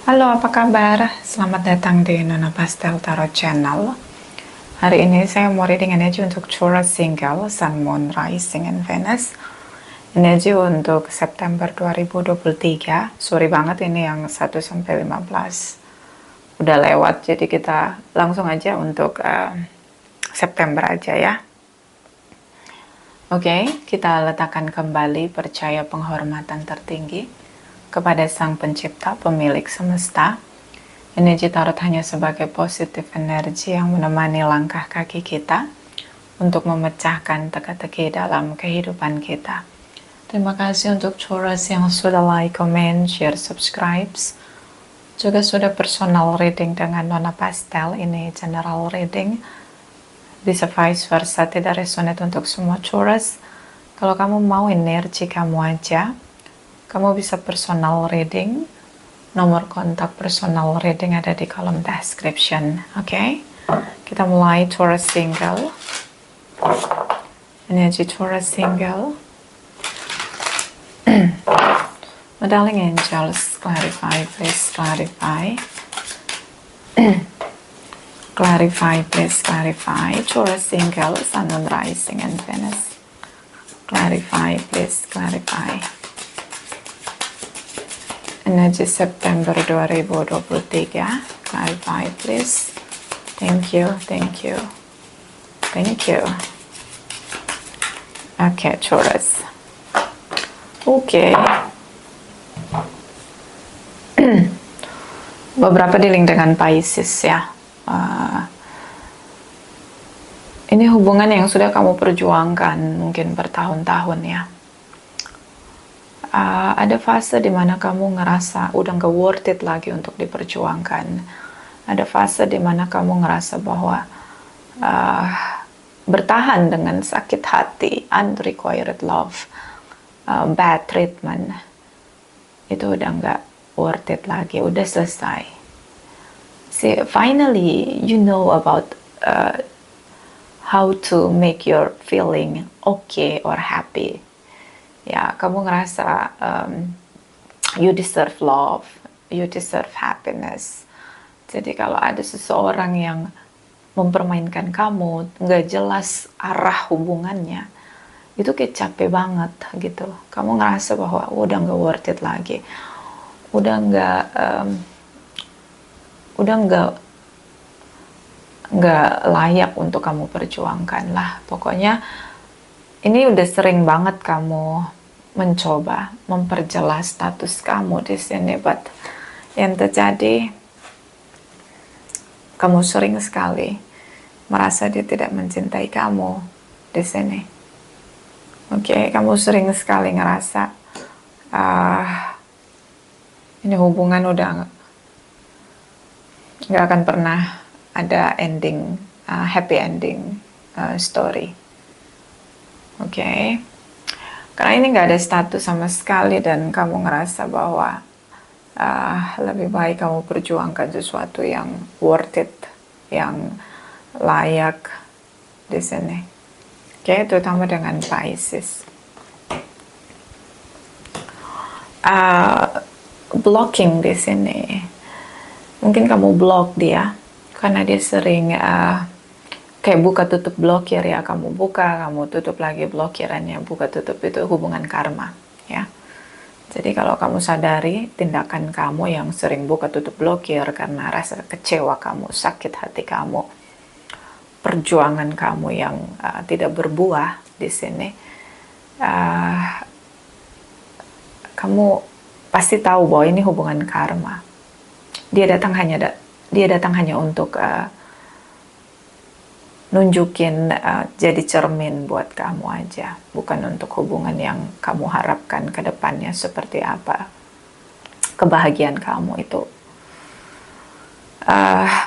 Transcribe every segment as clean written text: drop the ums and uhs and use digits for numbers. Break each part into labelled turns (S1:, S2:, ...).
S1: Halo, apa kabar? Selamat datang di Nona Pastel Tarot Channel. Hari ini saya mau reading energi untuk Taurus single, Sun, Moon, Rising, and Venus. Energi untuk September 2023. Sorry banget ini yang 1-15. Udah lewat, jadi kita langsung aja untuk September aja ya. Oke, kita letakkan kembali percaya penghormatan tertinggi kepada Sang Pencipta, pemilik semesta. Energi tarot hanya sebagai positif energi yang menemani langkah kaki kita untuk memecahkan teka-teki dalam kehidupan kita. Terima kasih untuk Taurus yang sudah like, comment, share, subscribe. Juga sudah personal reading dengan Nona Pastel. Ini general reading. Bisa vice versa, tidak resonate untuk semua Taurus. Kalau kamu mau energi kamu aja, kamu bisa personal reading. Nomor kontak personal reading ada di kolom description. Oke, kita mulai Taurus single. Energi Taurus single. My darling angels, clarify, please clarify. Clarify, please clarify. Taurus single, Sun, Moon, Rising, and Venus. Clarify, please clarify. Energi September 2023. Clarify, please. Thank you, thank you, thank you. Oke, Taurus. Oke. Beberapa dealing dengan Pisces ya. Ini hubungan yang sudah kamu perjuangkan mungkin bertahun-tahun ya. Ada fase dimana kamu ngerasa udah gak worth it lagi untuk diperjuangkan. Ada fase dimana kamu ngerasa bahwa bertahan dengan sakit hati, unrequited love, bad treatment, itu udah gak worth it lagi, udah selesai. See, finally you know about how to make your feeling okay or happy. Ya, kamu ngerasa you deserve love, you deserve happiness. Jadi kalau ada seseorang yang mempermainkan kamu, nggak jelas arah hubungannya, itu kayak capek banget gitu. Kamu ngerasa bahwa udah nggak worth it lagi, udah nggak layak untuk kamu perjuangkan lah. Pokoknya ini udah sering banget kamu mencoba memperjelas status kamu di sini, but yang terjadi kamu sering sekali merasa dia tidak mencintai kamu di sini. Oke, kamu sering sekali ngerasa ini hubungan udah nggak akan pernah ada ending, happy ending story. Oke, karena ini nggak ada status sama sekali dan kamu ngerasa bahwa lebih baik kamu perjuangkan sesuatu yang worth it, yang layak di sini. Oke, terutama dengan Pisces. Blocking di sini, mungkin kamu block dia karena dia sering kayak buka tutup blokir ya, kamu buka, kamu tutup lagi blokirannya, buka tutup, itu hubungan karma ya. Jadi kalau kamu sadari tindakan kamu yang sering buka tutup blokir karena rasa kecewa kamu, sakit hati kamu, perjuangan kamu yang tidak berbuah di sini, kamu pasti tahu bahwa ini hubungan karma. Dia datang hanya untuk nunjukin jadi cermin buat kamu aja, bukan untuk hubungan yang kamu harapkan ke depannya seperti apa kebahagiaan kamu itu.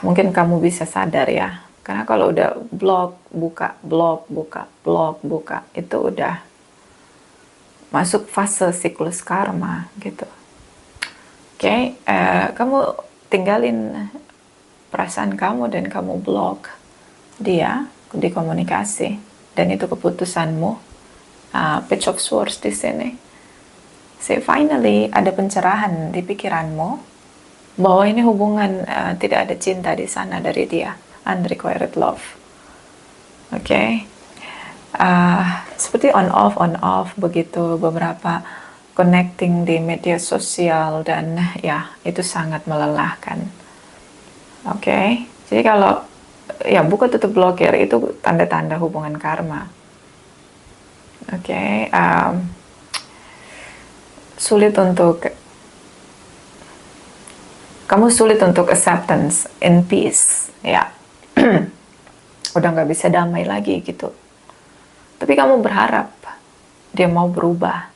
S1: Mungkin kamu bisa sadar ya, karena kalau udah blok buka, blok buka, blok buka, itu udah masuk fase siklus karma gitu. Oke, kamu tinggalin perasaan kamu dan kamu blok dia di komunikasi, dan itu keputusanmu. Page of Swords di sini. Finally ada pencerahan di pikiranmu. bahwa ini hubungan tidak ada cinta di sana dari dia, unrequited love. Oke. Seperti on off begitu, beberapa connecting di media sosial, dan ya itu sangat melelahkan. Oke. Jadi kalau ya buka tutup blokir itu tanda-tanda hubungan karma. Oke. Kamu sulit untuk acceptance in peace, ya. Udah nggak bisa damai lagi gitu. Tapi kamu berharap dia mau berubah.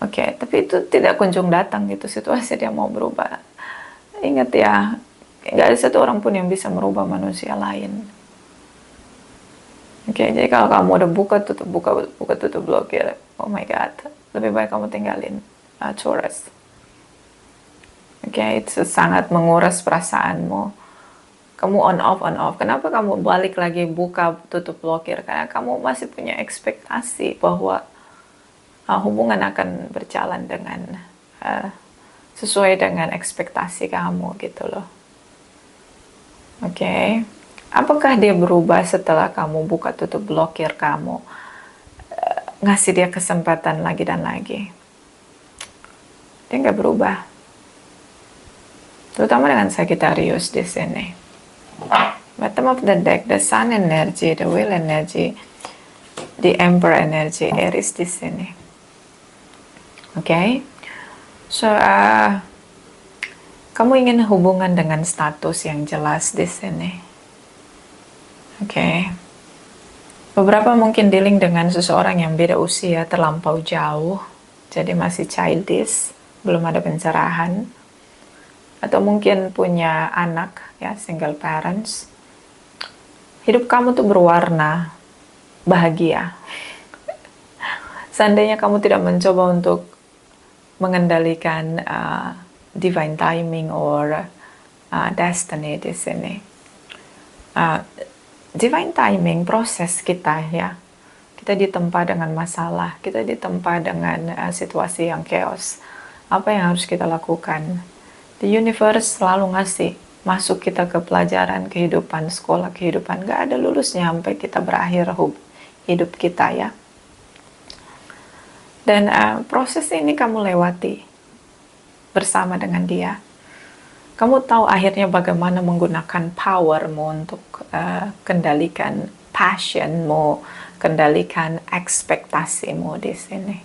S1: Oke, tapi itu tidak kunjung datang gitu situasi dia mau berubah. Ingat ya, nggak ada satu orang pun yang bisa merubah manusia lain. Oke, jadi kalau kamu udah buka tutup blokir, oh my god, lebih baik kamu tinggalin Taurus. Oke, itu sangat menguras perasaanmu. Kamu on off. Kenapa kamu balik lagi buka tutup blokir? Karena kamu masih punya ekspektasi bahwa hubungan akan berjalan dengan sesuai dengan ekspektasi kamu gitu loh. Oke. Apakah dia berubah setelah kamu buka tutup blokir kamu? Ngasih dia kesempatan lagi dan lagi. Dia nggak berubah. Terutama dengan Sagittarius di sini. Bottom of the deck, the Sun energy, the Wheel energy, the Emperor energy, Aries di sini. Oke. So, kamu ingin hubungan dengan status yang jelas di sini. Oke. Beberapa mungkin dealing dengan seseorang yang beda usia, terlampau jauh, jadi masih childish, belum ada pencerahan. Atau mungkin punya anak, ya, single parents. Hidup kamu tuh berwarna bahagia. Seandainya kamu tidak mencoba untuk mengendalikan divine timing or destiny di sini. Divine timing, proses kita, ya. Kita ditempa dengan masalah, kita ditempa dengan situasi yang chaos. Apa yang harus kita lakukan? The universe selalu ngasih masuk kita ke pelajaran kehidupan, sekolah kehidupan. Gak ada lulusnya sampai kita berakhir hidup kita, ya. Dan proses ini kamu lewati bersama dengan dia. Kamu tahu akhirnya bagaimana menggunakan powermu untuk kendalikan passionmu, kendalikan ekspektasimu di sini.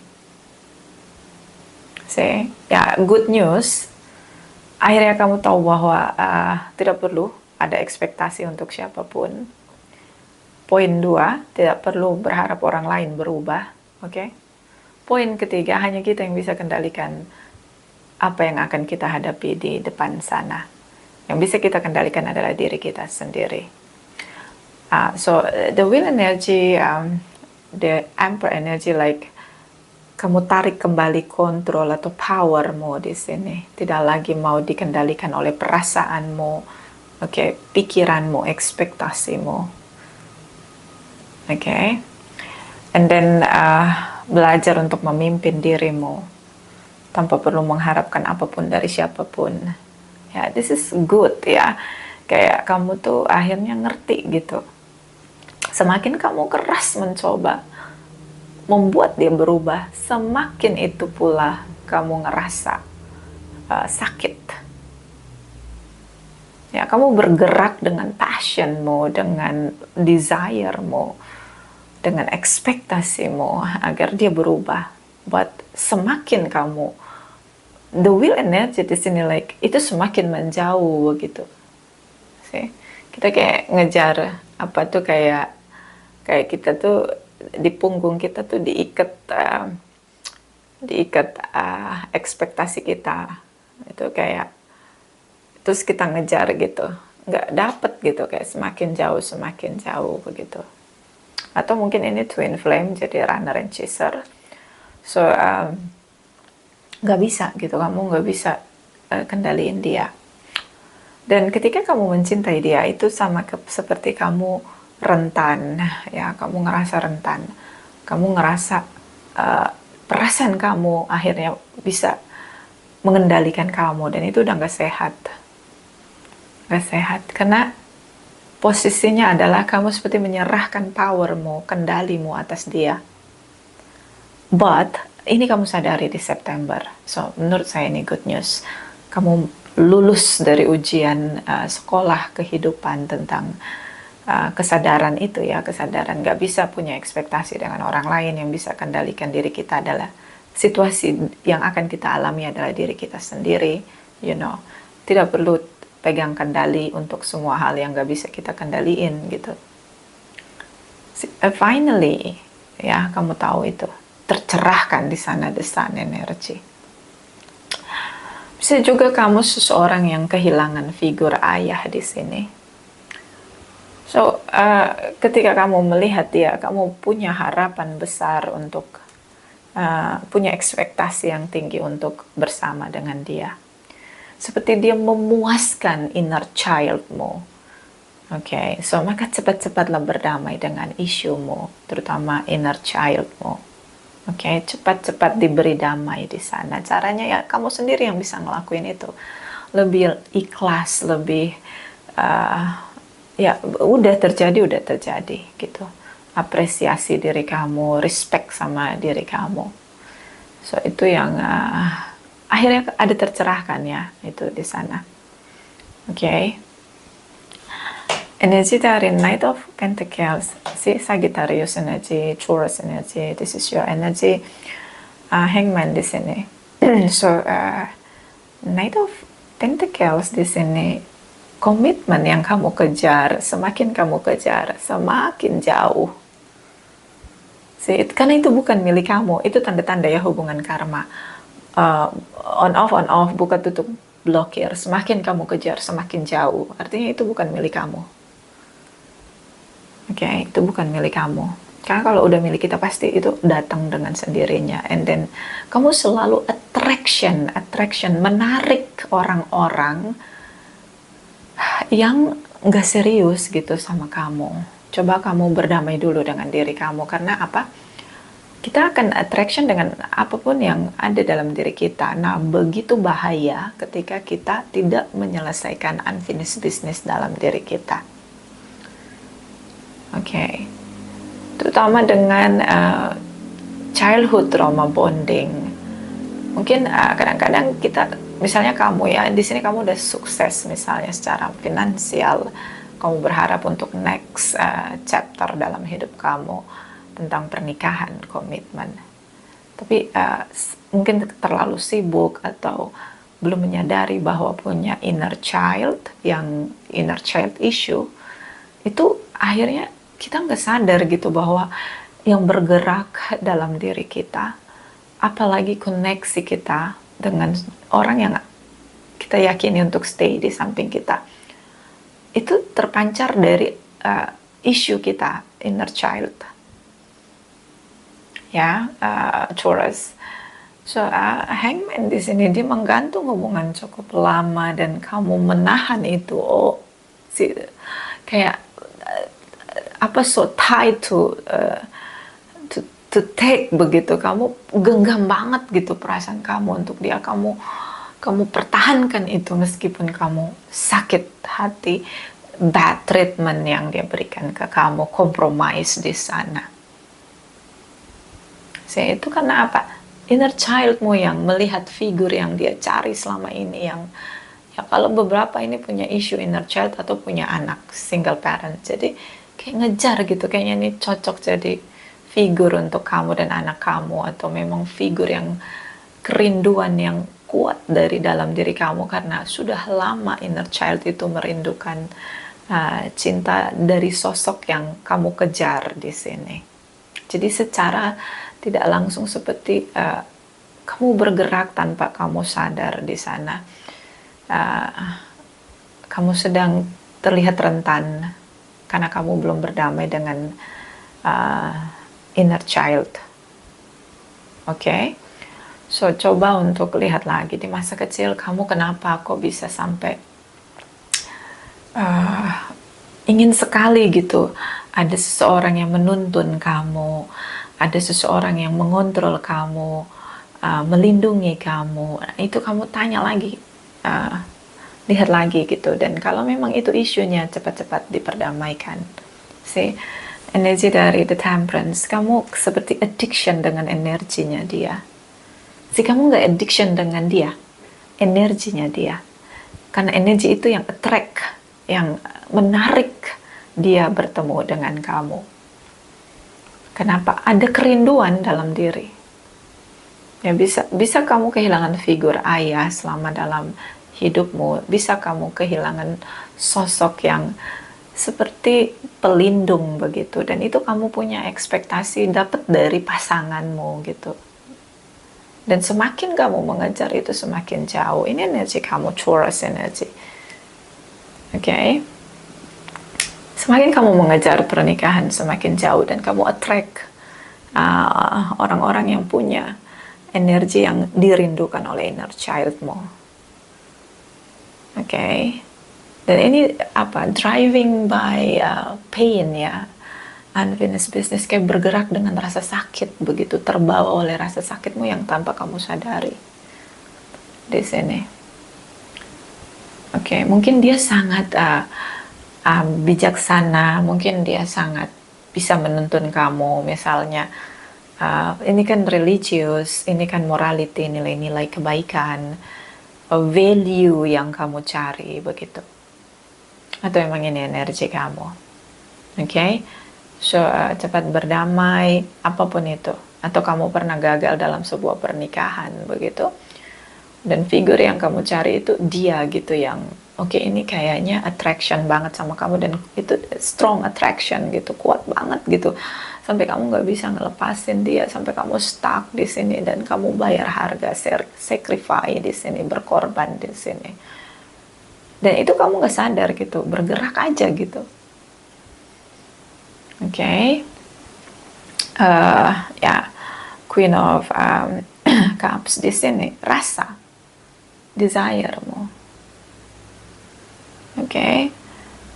S1: See, ya, good news. Akhirnya kamu tahu bahwa tidak perlu ada ekspektasi untuk siapapun. Poin 2, tidak perlu berharap orang lain berubah. Oke? Poin ketiga, hanya kita yang bisa kendalikan apa yang akan kita hadapi di depan sana. Yang bisa kita kendalikan adalah diri kita sendiri. So, the Wheel energy, the Emperor energy, like kamu tarik kembali kontrol atau powermu di sini. Tidak lagi mau dikendalikan oleh perasaanmu, pikiranmu, ekspektasimu. And then belajar untuk memimpin dirimu tanpa perlu mengharapkan apapun dari siapapun. Ya, this is good, ya. Kayak kamu tuh akhirnya ngerti gitu. Semakin kamu keras mencoba membuat dia berubah, semakin itu pula kamu ngerasa sakit. Ya, kamu bergerak dengan passionmu, dengan desiremu, dengan ekspektasimu agar dia berubah. But semakin kamu, the Wheel energy di sini, like itu semakin menjauh gitu. See? Kita kayak ngejar kayak kita tuh di punggung kita tuh diikat ekspektasi kita itu, kayak terus kita ngejar gitu, nggak dapet gitu, kayak semakin jauh begitu. Atau mungkin ini twin flame, jadi runner and chaser. So nggak bisa gitu, kamu nggak bisa kendaliin dia. Dan ketika kamu mencintai dia, itu sama seperti kamu rentan, ya, kamu ngerasa rentan, kamu ngerasa perasaan kamu akhirnya bisa mengendalikan kamu, dan itu udah gak sehat. Gak sehat, karena posisinya adalah kamu seperti menyerahkan powermu, kendalimu atas dia. But ini kamu sadari di September. So menurut saya ini good news. Kamu lulus dari ujian sekolah kehidupan tentang kesadaran itu ya, kesadaran gak bisa punya ekspektasi dengan orang lain. Yang bisa kendalikan diri kita adalah situasi yang akan kita alami adalah diri kita sendiri. You know, tidak perlu pegang kendali untuk semua hal yang gak bisa kita kendaliin gitu. Finally ya, kamu tahu itu tercerahkan di sana, the sun energy. Bisa juga kamu seseorang yang kehilangan figur ayah di sini. So, ketika kamu melihat dia, kamu punya harapan besar untuk, punya ekspektasi yang tinggi untuk bersama dengan dia. Seperti dia memuaskan inner childmu. Oke, so maka cepat-cepatlah berdamai dengan isumu, terutama inner childmu. Oke, cepat-cepat diberi damai di sana. Caranya ya kamu sendiri yang bisa ngelakuin itu. Lebih ikhlas, lebih ya udah terjadi gitu. Apresiasi diri kamu, respect sama diri kamu. So itu yang akhirnya ada tercerahkan ya itu di sana. Oke. Energi dari Knight of Pentacles, si Sagittarius energy, Taurus energy, this is your energy. Hangman di sini. So Knight of Pentacles di sini, komitmen yang kamu kejar, semakin kamu kejar, semakin jauh. Karena itu bukan milik kamu, itu tanda-tanda ya hubungan karma. On off, buka tutup, blokir. Semakin kamu kejar, semakin jauh. Artinya itu bukan milik kamu. Oke, itu bukan milik kamu. Karena kalau udah milik kita pasti itu datang dengan sendirinya. And then kamu selalu attraction, menarik orang-orang yang gak serius gitu sama kamu. Coba kamu berdamai dulu dengan diri kamu. Karena apa? Kita akan attraction dengan apapun yang ada dalam diri kita. Nah, begitu bahaya ketika kita tidak menyelesaikan unfinished business dalam diri kita. Oke. Terutama dengan childhood trauma bonding. Mungkin kadang-kadang kita, misalnya kamu ya, di sini kamu udah sukses misalnya secara finansial, kamu berharap untuk next chapter dalam hidup kamu tentang pernikahan, komitmen. Tapi mungkin terlalu sibuk atau belum menyadari bahwa punya inner child issue, itu akhirnya kita nggak sadar gitu bahwa yang bergerak dalam diri kita, apalagi koneksi kita dengan orang yang kita yakini untuk stay di samping kita, itu terpancar dari isu kita, inner child. Ya, Taurus. So, Hangman di sini dia menggantung hubungan cukup lama dan kamu menahan itu. Kayak so tied to take begitu, kamu genggam banget gitu perasaan kamu untuk dia, kamu pertahankan itu meskipun kamu sakit hati, bad treatment yang dia berikan ke kamu, compromise di sana. Itu karena apa? Inner childmu yang melihat figur yang dia cari selama ini, yang ya kalau beberapa ini punya isu inner child atau punya anak single parent, jadi kayak ngejar gitu, kayaknya ini cocok jadi figur untuk kamu dan anak kamu, atau memang figur yang kerinduan yang kuat dari dalam diri kamu karena sudah lama inner child itu merindukan cinta dari sosok yang kamu kejar di sini. Jadi secara tidak langsung seperti kamu bergerak tanpa kamu sadar di sana. Kamu sedang terlihat rentan karena kamu belum berdamai dengan inner child. Oke? So, coba untuk lihat lagi di masa kecil kamu kenapa kok bisa sampai ingin sekali gitu ada seseorang yang menuntun kamu, ada seseorang yang mengontrol kamu, melindungi kamu. Nah, itu kamu tanya lagi, lihat lagi gitu. Dan kalau memang itu isunya, cepat-cepat diperdamaikan. See, energi dari the temperance, kamu seperti addiction dengan energinya dia. Kamu nggak addiction dengan dia, energinya dia. Karena energi itu yang attract, yang menarik dia bertemu dengan kamu. Kenapa? Ada kerinduan dalam diri. Ya, bisa kamu kehilangan figur ayah selama dalam hidupmu, bisa kamu kehilangan sosok yang seperti pelindung begitu, dan itu kamu punya ekspektasi dapat dari pasanganmu gitu. Dan semakin kamu mengejar itu semakin jauh. Ini energi kamu, Taurus energi. Oke. Semakin kamu mengejar pernikahan semakin jauh, dan kamu attract orang-orang yang punya energi yang dirindukan oleh inner childmu. Oke. Dan ini driving by pain ya. Unfinished business, kayak bergerak dengan rasa sakit begitu, terbawa oleh rasa sakitmu yang tanpa kamu sadari di sini. Oke, mungkin dia sangat bijaksana, mungkin dia sangat bisa menuntun kamu, misalnya ini kan religius, ini kan morality, nilai-nilai kebaikan, value yang kamu cari begitu. Atau memang ini energi kamu. Oke. So, cepat berdamai, apapun itu. Atau kamu pernah gagal dalam sebuah pernikahan, begitu. Dan figur yang kamu cari itu dia gitu, yang ini kayaknya attraction banget sama kamu, dan itu strong attraction gitu, kuat banget gitu. Sampai kamu nggak bisa ngelepasin dia, sampai kamu stuck di sini, dan kamu bayar harga, sacrifice di sini, berkorban di sini. Dan itu kamu nggak sadar gitu, bergerak aja gitu. Oke. Queen of Cups di sini, rasa, desire-mu. Oke.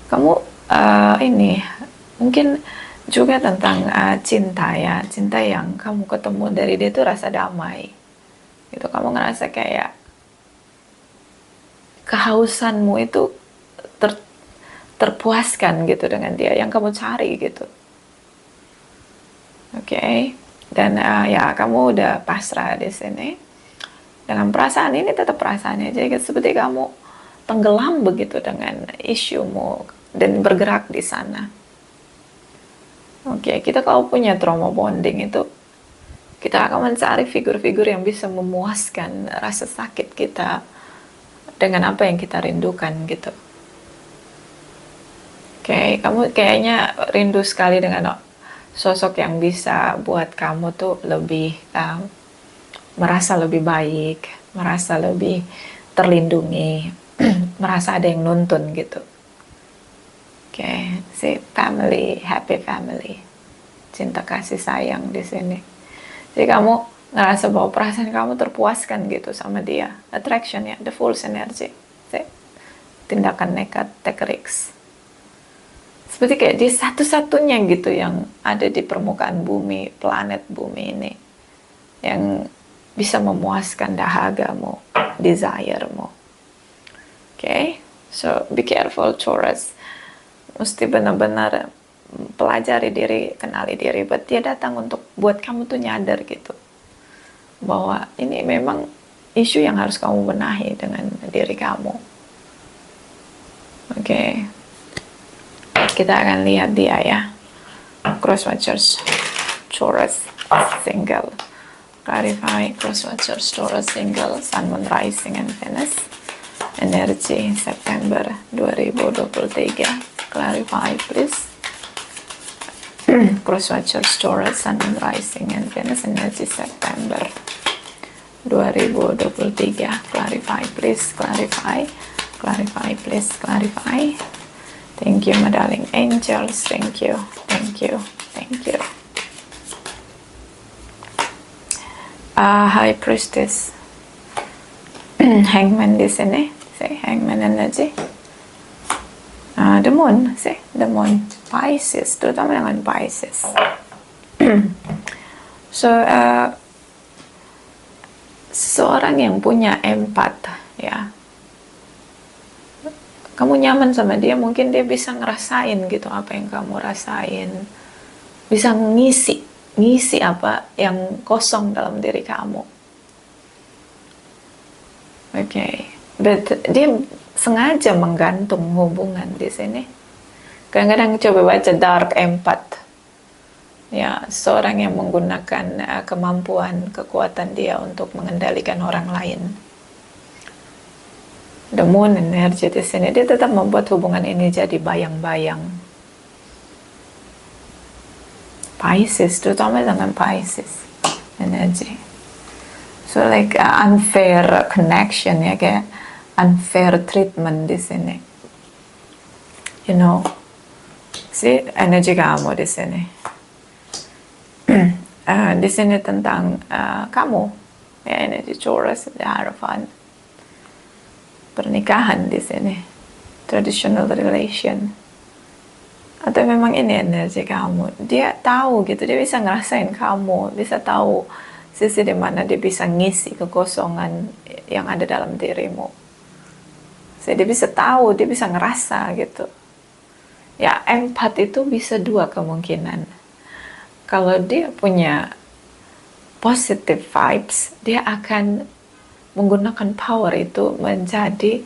S1: Kamu ini mungkin juga tentang cinta ya, cinta yang kamu ketemu dari dia itu rasa damai. Itu kamu ngerasa kayak kehausanmu itu terpuaskan gitu dengan dia yang kamu cari gitu. Oke. Dan kamu udah pasrah di sini. Dengan perasaan ini, tetap perasaannya. Jadi seperti kamu tenggelam begitu dengan isumu dan bergerak di sana. Oke, kita kalau punya trauma bonding itu, kita akan mencari figur-figur yang bisa memuaskan rasa sakit kita dengan apa yang kita rindukan gitu. Oke, kamu kayaknya rindu sekali dengan sosok yang bisa buat kamu tuh lebih merasa lebih baik, merasa lebih terlindungi, merasa ada yang nuntun gitu. Oke, family, happy family, cinta kasih sayang di sini. Jadi kamu ngerasa bahwa perasaan kamu terpuaskan gitu sama dia, attraction ya, the false energy, tindakan nekat, take risks. Seperti kayak dia satu-satunya gitu yang ada di permukaan bumi, planet bumi ini, yang bisa memuaskan dahagamu, desire-mu. Oke, so be careful Taurus. Mesti benar-benar pelajari diri, kenali diri. Buat dia datang untuk buat kamu tuh nyadar gitu, bahwa ini memang isu yang harus kamu benahi dengan diri kamu. Oke. Kita akan lihat dia ya. Crosswatchers Taurus single. Clarify Crosswatchers Taurus single, Sun, Moon, Rising, and Venus. Energi September 2023. Clarify please. Crosswatchers Taurus, Sun, Moon, Rising, and Venus. Energi September 2023. Clarify please. Clarify. Clarify please. Clarify. Thank you, my darling angels. Thank you. Thank you. Thank you. High Priestess. Hangman di sini. Say Hangman energy. The Moon. Say the Moon. Pisces. Terutama dengan Pisces. So, seorang yang punya empat, ya, kamu nyaman sama dia, mungkin dia bisa ngerasain gitu apa yang kamu rasain, bisa ngisi apa yang kosong dalam diri kamu. Okay. But dia sengaja menggantung hubungan di sini. Kadang-kadang coba baca Dark Empath. Ya, seorang yang menggunakan kemampuan, kekuatan dia untuk mengendalikan orang lain. The Moon energi di sini, dia tetap membuat hubungan ini jadi bayang-bayang. Pisces, terutama dengan Pisces energi. So like unfair connection, ya, kayak unfair treatment di sini. You know, si energi kamu di sini. Di sini tentang kamu, ya, energi Taurus, the Hierophant. Pernikahan di sini, traditional relation. Atau memang ini energi kamu. Dia tahu gitu, dia bisa ngerasain kamu, bisa tahu sisi dimana dia bisa ngisi kekosongan yang ada dalam dirimu. Jadi dia bisa tahu, dia bisa ngerasa gitu. Ya, empat itu bisa dua kemungkinan. Kalau dia punya positive vibes, dia akan menggunakan power itu menjadi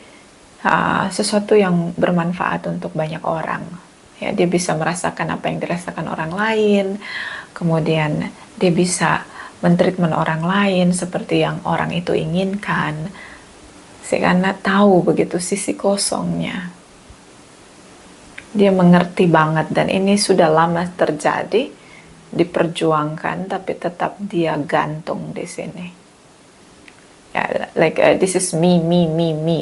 S1: sesuatu yang bermanfaat untuk banyak orang. Ya, dia bisa merasakan apa yang dirasakan orang lain, kemudian dia bisa mentreatment orang lain seperti yang orang itu inginkan, karena tahu begitu sisi kosongnya. Dia mengerti banget, dan ini sudah lama terjadi, diperjuangkan, tapi tetap dia gantung di sini. Ya, like this is me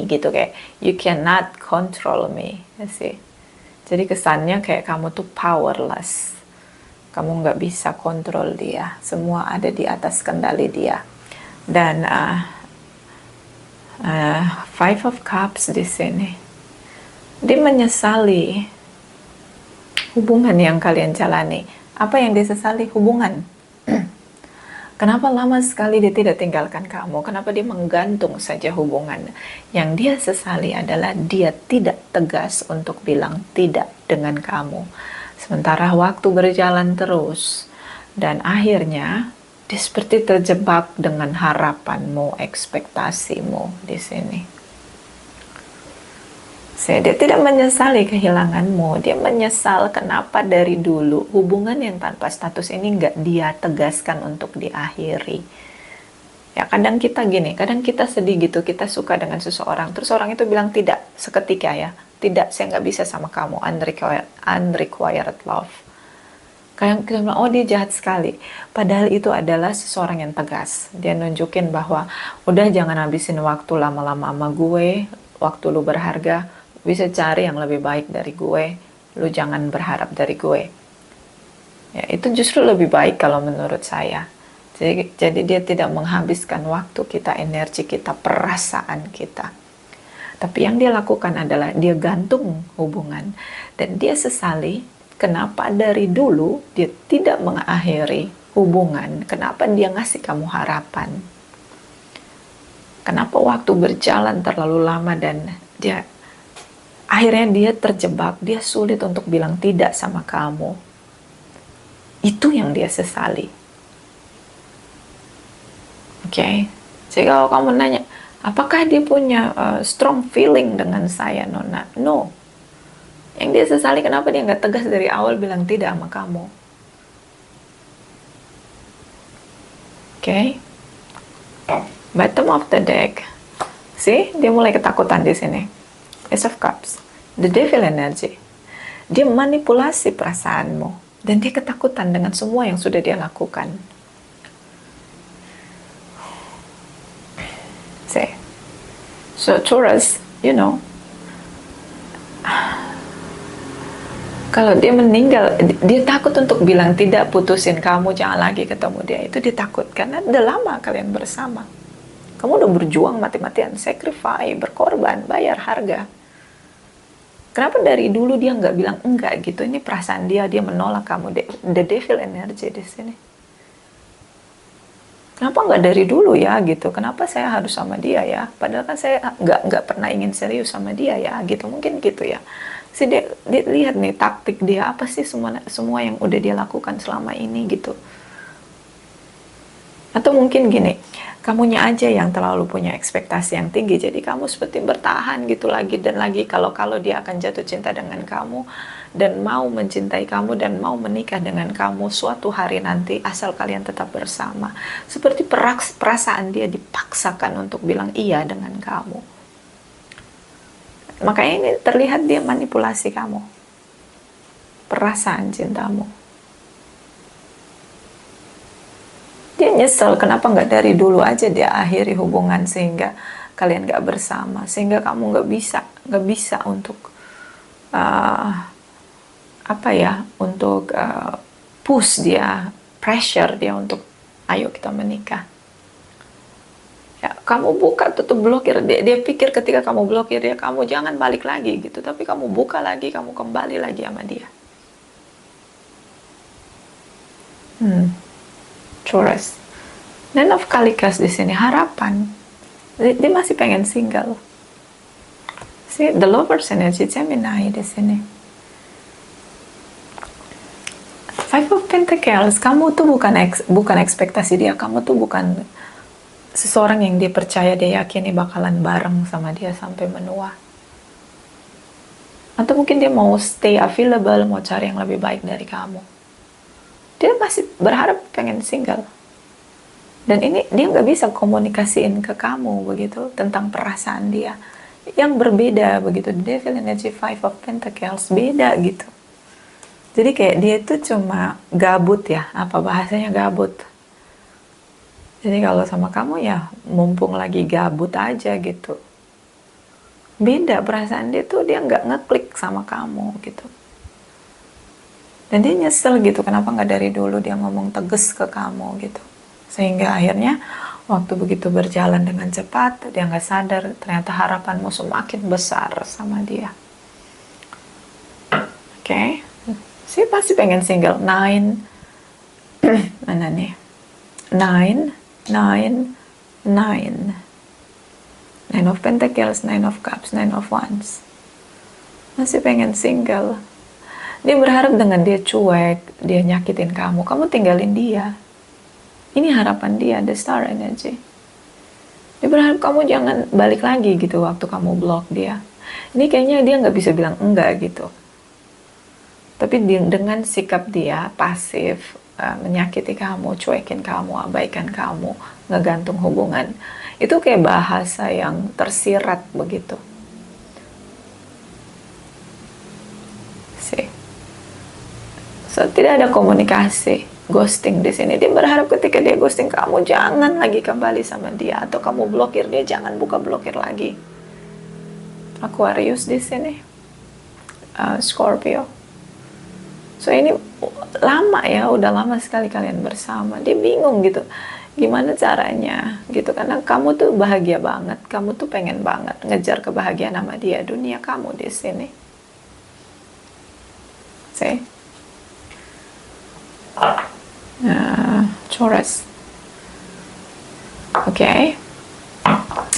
S1: gitu, kayak you cannot control me, sih. Jadi kesannya kayak kamu tuh powerless, kamu nggak bisa kontrol dia, semua ada di atas kendali dia. Dan Five of Cups di sini, dia menyesali hubungan yang kalian jalani. Apa yang disesali? Hubungan. Kenapa lama sekali dia tidak tinggalkan kamu? Kenapa dia menggantung saja hubungan? Yang dia sesali adalah dia tidak tegas untuk bilang tidak dengan kamu. Sementara waktu berjalan terus, dan akhirnya dia seperti terjebak dengan harapanmu, ekspektasimu di sini. Dia tidak menyesali kehilanganmu, dia menyesal kenapa dari dulu hubungan yang tanpa status ini nggak dia tegaskan untuk diakhiri. Ya, kadang kita gini, kadang kita sedih gitu, kita suka dengan seseorang, terus orang itu bilang tidak seketika, ya, tidak, saya nggak bisa sama kamu, unrequired love. Kadang kita bilang, oh dia jahat sekali, padahal itu adalah seseorang yang tegas. Dia nunjukin bahwa udah jangan habisin waktu lama-lama sama gue, waktu lu berharga, bisa cari yang lebih baik dari gue, lu jangan berharap dari gue. Ya, itu justru lebih baik kalau menurut saya. Jadi dia tidak menghabiskan waktu kita, energi kita, perasaan kita. Tapi yang dia lakukan adalah dia gantung hubungan, dan dia sesali kenapa dari dulu dia tidak mengakhiri hubungan, kenapa dia ngasih kamu harapan, kenapa waktu berjalan terlalu lama dan dia akhirnya dia terjebak, dia sulit untuk bilang tidak sama kamu. Itu yang dia sesali. Oke. Jadi kalau kamu nanya, apakah dia punya strong feeling dengan saya, Nona? No. Yang dia sesali kenapa dia nggak tegas dari awal bilang tidak sama kamu. Oke. Bottom of the deck. See, dia mulai ketakutan di sini. Ace of Cups, the Devil energy. Dia manipulasi perasaanmu, dan dia ketakutan dengan semua yang sudah dia lakukan. See, so Taurus, you know, kalau dia meninggal, dia takut untuk bilang tidak, putusin kamu, jangan lagi ketemu dia. Itu dia takut, karena udah lama kalian bersama. Kamu udah berjuang mati-matian, sacrifice, berkorban, bayar harga. Kenapa dari dulu dia nggak bilang enggak gitu? Ini perasaan dia menolak kamu. The Devil energy di sini. Kenapa nggak dari dulu ya gitu? Kenapa saya harus sama dia ya? Padahal kan saya nggak pernah ingin serius sama dia ya gitu. Mungkin gitu ya. Dia lihat nih taktik dia apa sih, semua yang udah dia lakukan selama ini gitu. Atau mungkin gini, kamunya aja yang terlalu punya ekspektasi yang tinggi, jadi kamu seperti bertahan gitu lagi dan lagi kalau dia akan jatuh cinta dengan kamu dan mau mencintai kamu dan mau menikah dengan kamu suatu hari nanti asal kalian tetap bersama. Seperti perasaan dia dipaksakan untuk bilang iya dengan kamu. Makanya ini terlihat dia manipulasi kamu, perasaan cintamu. Dia nyesel kenapa nggak dari dulu aja dia akhiri hubungan sehingga kalian nggak bersama, sehingga kamu nggak bisa untuk push dia, pressure dia untuk ayo kita menikah. Ya, kamu buka tutup blokir dia pikir ketika kamu blokir dia kamu jangan balik lagi gitu, tapi kamu buka lagi, kamu kembali lagi sama dia. Taurus. Nine of Kalikas di sini harapan. Dia masih pengen single. See, the Lovers energy Gemini di sini. Five of Pentacles, kamu tuh bukan ekspektasi dia, kamu tuh bukan seseorang yang dia percaya, dia yakini bakalan bareng sama dia sampai menua. Atau mungkin dia mau stay available, mau cari yang lebih baik dari kamu. Dia masih berharap pengen single. Dan ini dia nggak bisa komunikasiin ke kamu begitu tentang perasaan dia yang berbeda begitu. Devil energy, Five of Pentacles beda gitu. Jadi kayak dia itu cuma gabut ya, apa bahasanya gabut. Jadi kalau sama kamu ya mumpung lagi gabut aja gitu. Beda perasaan dia tuh, dia nggak ngeklik sama kamu gitu. Dan dia nyesel gitu, kenapa nggak dari dulu dia ngomong tegas ke kamu gitu. Sehingga akhirnya waktu begitu berjalan dengan cepat, dia nggak sadar ternyata harapanmu semakin besar sama dia. Oke, sih pasti pengen single. Nine, mana nih? Nine. Nine of Pentacles, Nine of Cups, Nine of Wands. Masih pengen single. Dia berharap dengan dia cuek, dia nyakitin kamu tinggalin dia. Ini harapan dia, the Star energy. Dia berharap kamu jangan balik lagi gitu waktu kamu blok dia. Ini kayaknya dia nggak bisa bilang enggak gitu. Tapi dengan sikap dia pasif, menyakiti kamu, cuekin kamu, abaikan kamu, ngegantung hubungan. Itu kayak bahasa yang tersirat begitu. So, tidak ada komunikasi, ghosting di sini. Dia berharap ketika dia ghosting kamu, jangan lagi kembali sama dia, atau kamu blokir dia, jangan buka blokir lagi. Aquarius di sini, Scorpio. So ini lama ya, udah lama sekali kalian bersama. Dia bingung gitu, gimana caranya gitu, karena kamu tuh bahagia banget, kamu tuh pengen banget ngejar kebahagiaan sama dia, dunia kamu di sini. See? Taurus. Oke.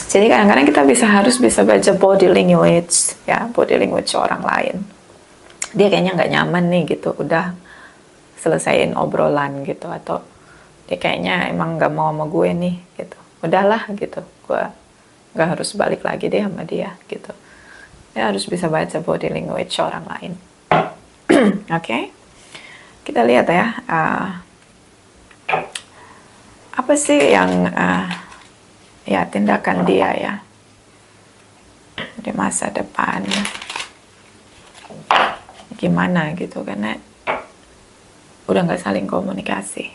S1: Jadi kadang-kadang kita harus bisa baca body language ya, body language orang lain. Dia kayaknya nggak nyaman nih gitu, udah selesaiin obrolan gitu, atau dia kayaknya emang nggak mau sama gue nih gitu. Udahlah gitu, gue nggak harus balik lagi deh sama dia gitu. Dia harus bisa baca body language orang lain. Oke. Kita lihat ya, apa sih yang ya tindakan dia ya di masa depan, gimana gitu, karena udah nggak saling komunikasi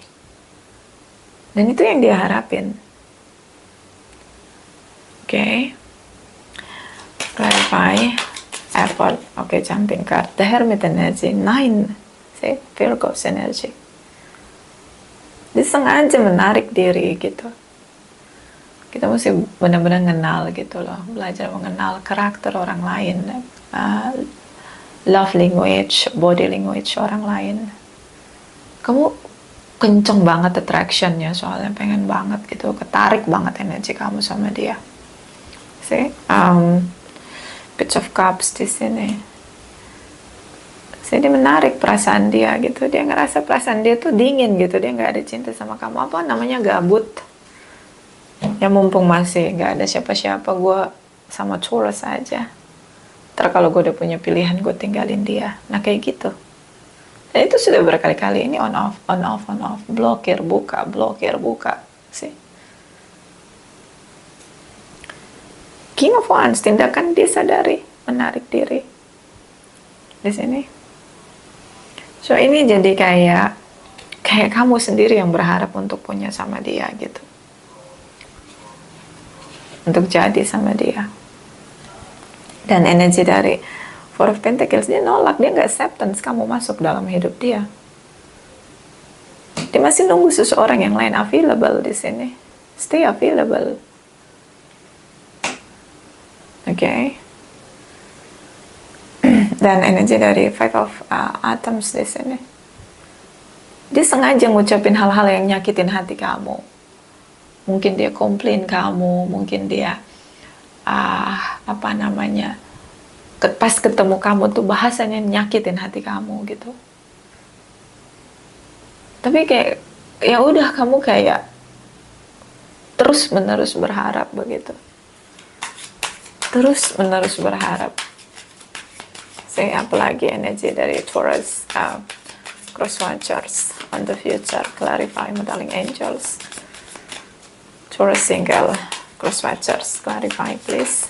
S1: dan itu yang dia harapin. Oke. Clarify, effort. Oke, jumping card, the Hermit energy, 9. See, Virgo's energy. Dia sengaja menarik diri gitu. Kita mesti benar-benar kenal gitu loh, belajar mengenal karakter orang lain, love language, body language orang lain. Kamu kenceng banget attractionnya, soalnya pengen banget gitu, ketarik banget energi kamu sama dia. See, Page of Cups di sini. Jadi menarik perasaan dia gitu, dia ngerasa perasaan dia tuh dingin gitu, dia nggak ada cinta sama kamu. Apa namanya, gabut. Ya mumpung masih nggak ada siapa-siapa, gue sama Taurus aja. Ntar kalau gue udah punya pilihan, gue tinggalin dia. Nah kayak gitu. Dan itu sudah berkali-kali, ini on off, on off, on off, blokir, buka, blokir, buka. Sih. King of Wands, tindakan dia sadari, menarik diri. Di sini. So ini jadi kayak kamu sendiri yang berharap untuk punya sama dia gitu. Untuk jadi sama dia. Dan energi dari Four of Pentacles, dia nolak, dia nggak acceptance kamu masuk dalam hidup dia. Dia masih nunggu seseorang yang lain available di sini. Stay available. Oke. Dan energi dari Five of Atoms di sini. Dia sengaja ngucapin hal-hal yang nyakitin hati kamu. Mungkin dia komplain kamu, mungkin dia pas ketemu kamu tuh bahasanya nyakitin hati kamu gitu. Tapi kayak ya udah, kamu kayak terus menerus berharap begitu. Terus menerus berharap. Apalagi energi dari Taurus, Cross Watchers on the future, clarify, modeling angels. Taurus single, Cross Watchers, clarify please.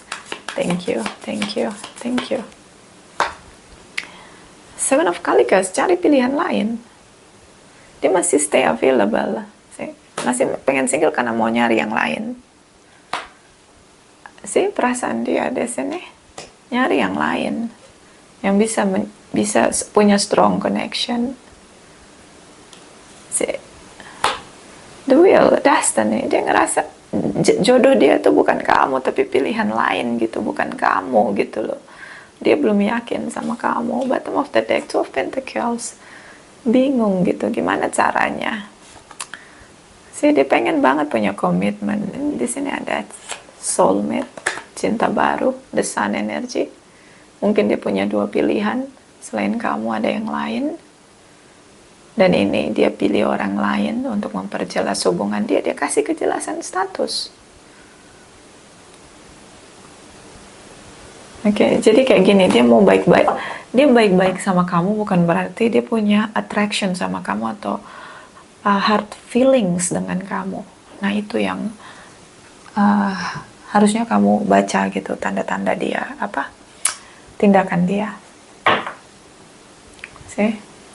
S1: Thank you, thank you, thank you. Seven of Cups, cari pilihan lain. Dia masih stay available. Masih pengen single karena mau nyari yang lain. Perasaan dia di sini nyari yang lain, yang bisa punya strong connection. The Wheel, Destiny, dia ngerasa jodoh dia tuh bukan kamu, tapi pilihan lain gitu, bukan kamu gitu loh. Dia belum yakin sama kamu. Bottom of the deck, Two of Pentacles, bingung gitu gimana caranya. Dia pengen banget punya komitmen. Di sini ada soulmate, cinta baru, the sun energy. Mungkin dia punya dua pilihan, selain kamu ada yang lain. Dan ini dia pilih orang lain untuk memperjelas hubungan dia. Dia kasih kejelasan status. Oke, jadi kayak gini, dia mau baik-baik. Dia baik-baik sama kamu bukan berarti dia punya attraction sama kamu atau heart feelings dengan kamu. Nah itu yang harusnya kamu baca gitu, tanda-tanda dia, tindakan dia.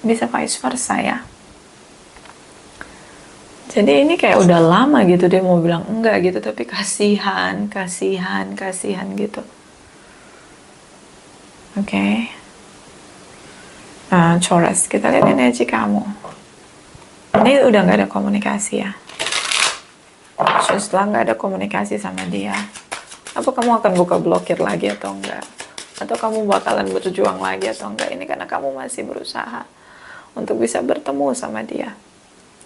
S1: Bisa vice versa ya. Jadi ini kayak udah lama gitu dia mau bilang enggak gitu, tapi kasihan gitu. Oke. Taurus, kita lihat energi kamu. Ini udah nggak ada komunikasi ya. Setelah nggak ada komunikasi sama dia, apa kamu akan buka blokir lagi atau enggak? Atau kamu bakalan berjuang lagi atau enggak? Ini karena kamu masih berusaha untuk bisa bertemu sama dia.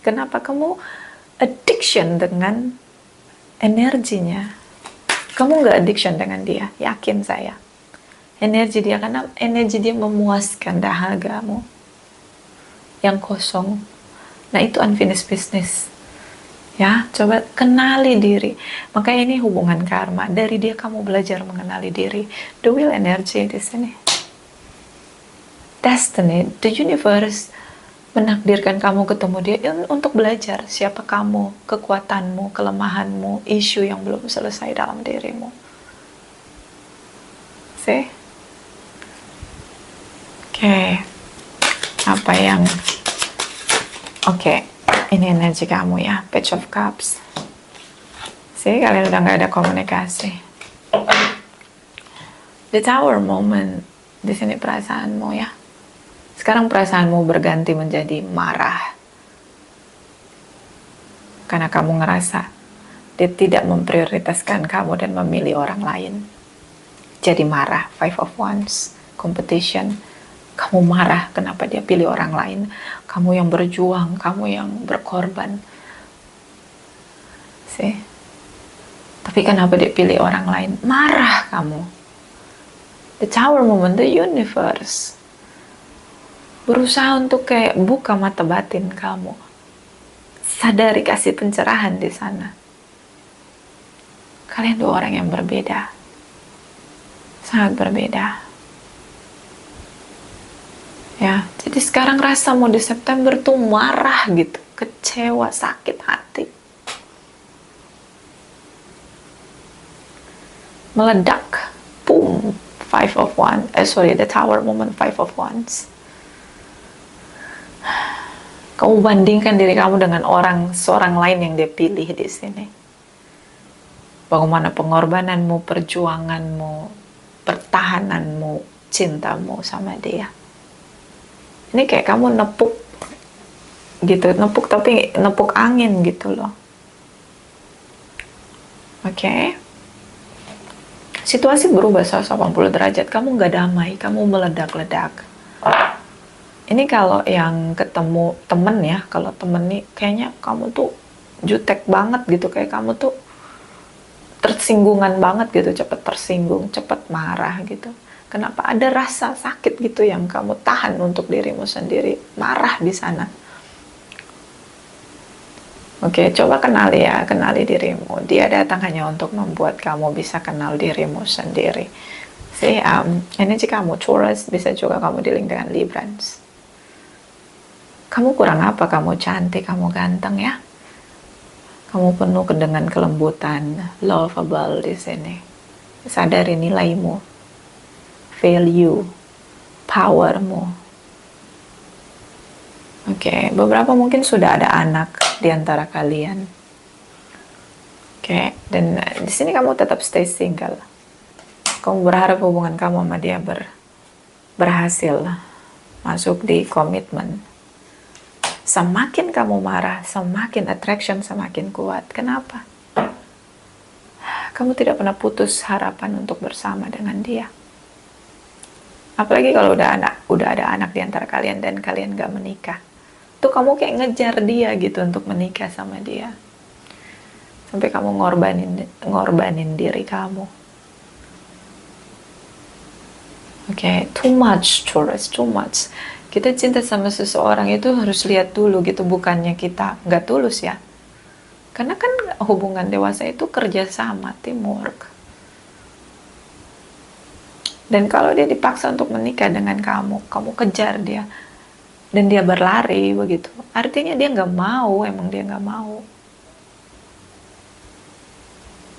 S1: Kenapa kamu addiction dengan energinya? Kamu nggak addiction dengan dia, yakin saya. Energi dia, karena energi dia memuaskan dahagamu yang kosong. Nah itu unfinished business. Ya, coba kenali diri. Makanya ini hubungan karma. Dari dia kamu belajar mengenali diri. The Wheel energy di sini. Destiny, the universe menakdirkan kamu ketemu dia untuk belajar siapa kamu, kekuatanmu, kelemahanmu, isu yang belum selesai dalam dirimu. Oke. Apa yang ini energi kamu ya, Page of Cups. Kalian udah nggak ada komunikasi. The Tower moment, di sini perasaanmu ya. Sekarang perasaanmu berganti menjadi marah. Karena kamu ngerasa dia tidak memprioritaskan kamu dan memilih orang lain. Jadi marah, Five of Wands, competition. Kamu Kamu marah kenapa dia pilih orang lain. Kamu yang berjuang, kamu yang berkorban. See? Tapi kenapa dia pilih orang lain? Marah kamu. The Tower moment, the universe berusaha untuk kayak buka mata batin kamu. Sadari, kasih pencerahan di sana. Kalian dua orang yang berbeda. Sangat berbeda. Ya, jadi sekarang rasamu di September tuh marah gitu, kecewa, sakit hati. Meledak. Boom. The Tower moment, Five of Wands. Kamu bandingkan diri kamu dengan seorang lain yang dia pilih di sini. Bagaimana pengorbananmu, perjuanganmu, pertahananmu, cintamu sama dia. Ini kayak kamu nepuk gitu, tapi nepuk angin gitu loh. Oke. Situasi berubah 180 derajat, kamu nggak damai, kamu meledak-ledak. Ini kalau yang ketemu temen ya, kalau temen nih kayaknya kamu tuh jutek banget gitu, kayak kamu tuh tersinggungan banget gitu, cepet tersinggung, cepet marah gitu. Kenapa? Ada rasa sakit gitu yang kamu tahan untuk dirimu sendiri, marah di sana. Oke, coba kenali dirimu. Dia datang hanya untuk membuat kamu bisa kenal dirimu sendiri. Energi kamu Taurus, bisa juga kamu dealing dengan Librans. Kamu kurang apa? Kamu cantik, kamu ganteng ya. Kamu penuh dengan kelembutan, lovable di sini. Sadari nilaimu, value, powermu. Oke, beberapa mungkin sudah ada anak di antara kalian. Oke, dan di sini kamu tetap stay single. Kamu berharap hubungan kamu sama dia berhasil masuk di komitmen. Semakin kamu marah, semakin attraction semakin kuat. Kenapa? Kamu tidak pernah putus harapan untuk bersama dengan dia. Apalagi kalau udah ada anak di antara kalian dan kalian gak menikah. Tuh kamu kayak ngejar dia gitu untuk menikah sama dia. Sampai kamu ngorbanin diri kamu. Oke, too much, Taurus, too much. Kita cinta sama seseorang itu harus lihat dulu gitu, bukannya kita nggak tulus ya. Karena kan hubungan dewasa itu kerjasama, teamwork. Dan kalau dia dipaksa untuk menikah dengan kamu kejar dia, dan dia berlari begitu, artinya dia nggak mau, emang dia nggak mau.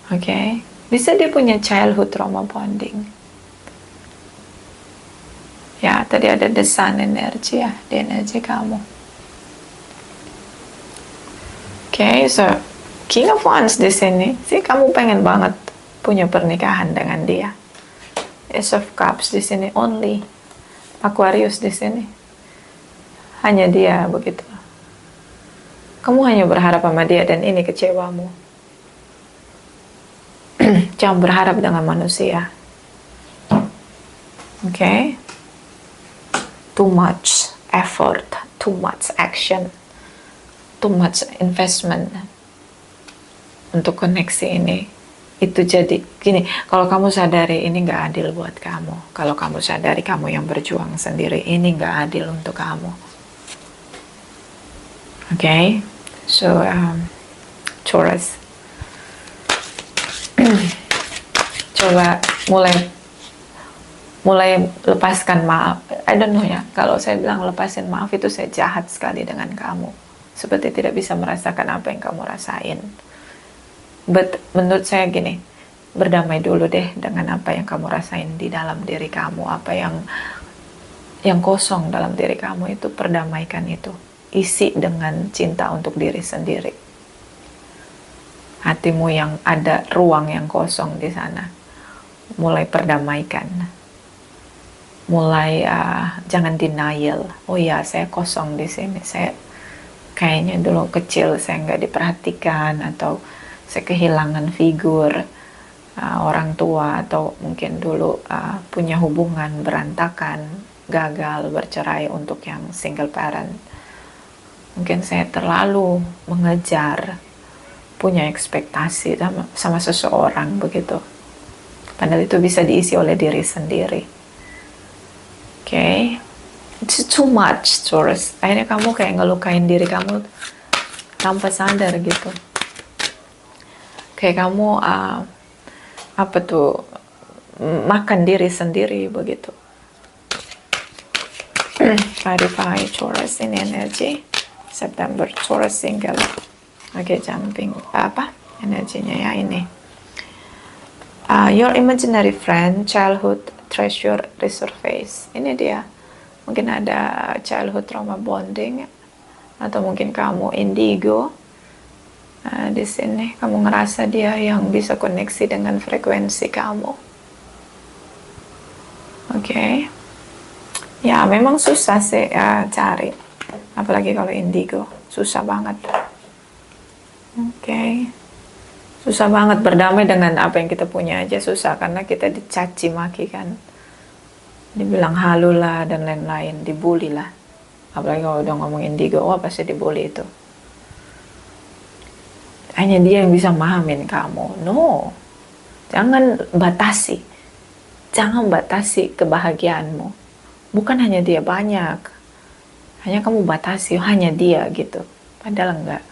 S1: Oke, bisa dia punya childhood trauma bonding. Ya, tadi ada the sun energy ya, di energi kamu. Oke, so King of Wands di sini, sih kamu pengen banget punya pernikahan dengan dia. Ace of Cups di sini only. Aquarius di sini. Hanya dia begitu. Kamu hanya berharap sama dia dan ini kecewamu. Jangan berharap dengan manusia. Oke. Too much effort, too much action, too much investment untuk koneksi ini. Itu jadi gini, kalau kamu sadari ini gak adil buat kamu, kalau kamu sadari kamu yang berjuang sendiri, ini gak adil untuk kamu. Oke, so Taurus, coba mulai lepaskan maaf. I don't know ya, kalau saya bilang lepasin maaf itu saya jahat sekali dengan kamu, seperti tidak bisa merasakan apa yang kamu rasain. But menurut saya gini, berdamai dulu deh dengan apa yang kamu rasain di dalam diri kamu, apa yang kosong dalam diri kamu itu, perdamaikan itu, isi dengan cinta untuk diri sendiri. Hatimu yang ada ruang yang kosong di sana, mulai perdamaikan. Mulai jangan denial. Oh ya, saya kosong di sini. Saya kayaknya dulu kecil saya nggak diperhatikan, atau saya kehilangan figur orang tua, atau mungkin dulu punya hubungan berantakan. gagal bercerai untuk yang single parent. Mungkin saya terlalu mengejar, punya ekspektasi sama seseorang begitu. Padahal itu bisa diisi oleh diri sendiri. Okay? It's too much, Taurus. Akhirnya kamu kayak ngelukain diri kamu tanpa sadar gitu. Kayak kamu makan diri sendiri begitu. Clarify Taurus ini energi September Taurus single. Oke, jumping energinya ya ini. Your imaginary friend, childhood treasure resurface. Ini dia. Mungkin ada childhood trauma bonding, atau mungkin kamu indigo. Di sini kamu ngerasa dia yang bisa koneksi dengan frekuensi kamu. Oke. Ya, memang susah sih cari. Apalagi kalau indigo, susah banget. Oke. Susah banget berdamai dengan apa yang kita punya aja susah, karena kita dicaci maki kan. Dibilang halu lah dan lain-lain, dibully lah. Apalagi kalau udah ngomong indigo, wah pasti dibully itu. Hanya dia yang bisa memahamin kamu. No. Jangan batasi. Jangan batasi kebahagiaanmu. Bukan hanya dia, banyak. Hanya kamu batasi, hanya dia gitu. Padahal enggak.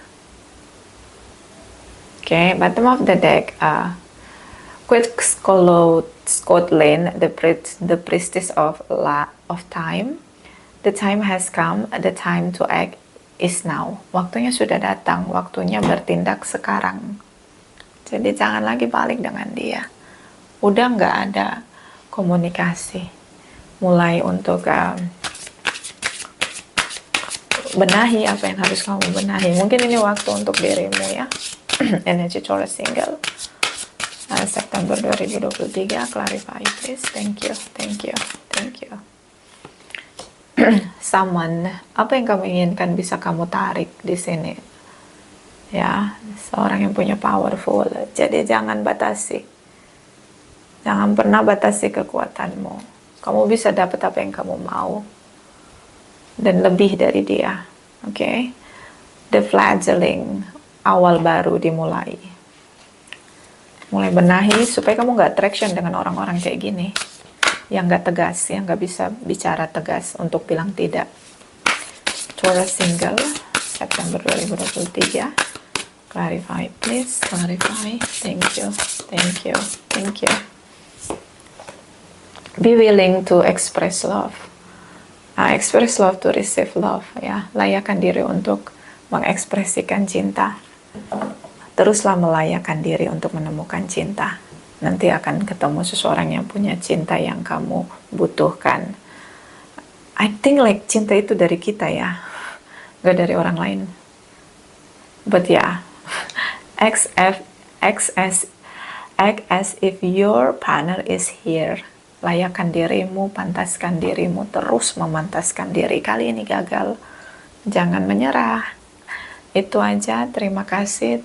S1: Okay, bottom of the deck. Queen Scotland, the priestess of time. The time has come. The time to act is now. Waktunya sudah datang. Waktunya bertindak sekarang. Jadi jangan lagi balik dengan dia. Udah nggak ada komunikasi. Mulai untuk benahi apa yang harus kamu benahi. Mungkin ini waktu untuk dirimu ya. Energi Taurus single. September 2023. Clarify please. Thank you. Someone, apa yang kamu inginkan bisa kamu tarik di sini. Ya, seorang yang punya powerful. Jadi jangan batasi. Jangan pernah batasi kekuatanmu. Kamu bisa dapat apa yang kamu mau. Dan lebih dari dia. Okay? The fledgling, awal baru dimulai. Mulai benahi supaya kamu gak traction dengan orang-orang kayak gini. Yang gak tegas, yang gak bisa bicara tegas untuk bilang tidak. Taurus single, September 2023. Clarify please, clarify. Thank you. Be willing to express love. Express love to receive love ya. Layakan diri untuk mengekspresikan cinta. Teruslah melayakan diri untuk menemukan cinta. Nanti akan ketemu seseorang yang punya cinta yang kamu butuhkan. I think like cinta itu dari kita ya, gak dari orang lain. But yeah, act as if your partner is here. Layakan dirimu, pantaskan dirimu, terus memantaskan diri. Kali ini gagal, jangan menyerah. Itu aja, terima kasih.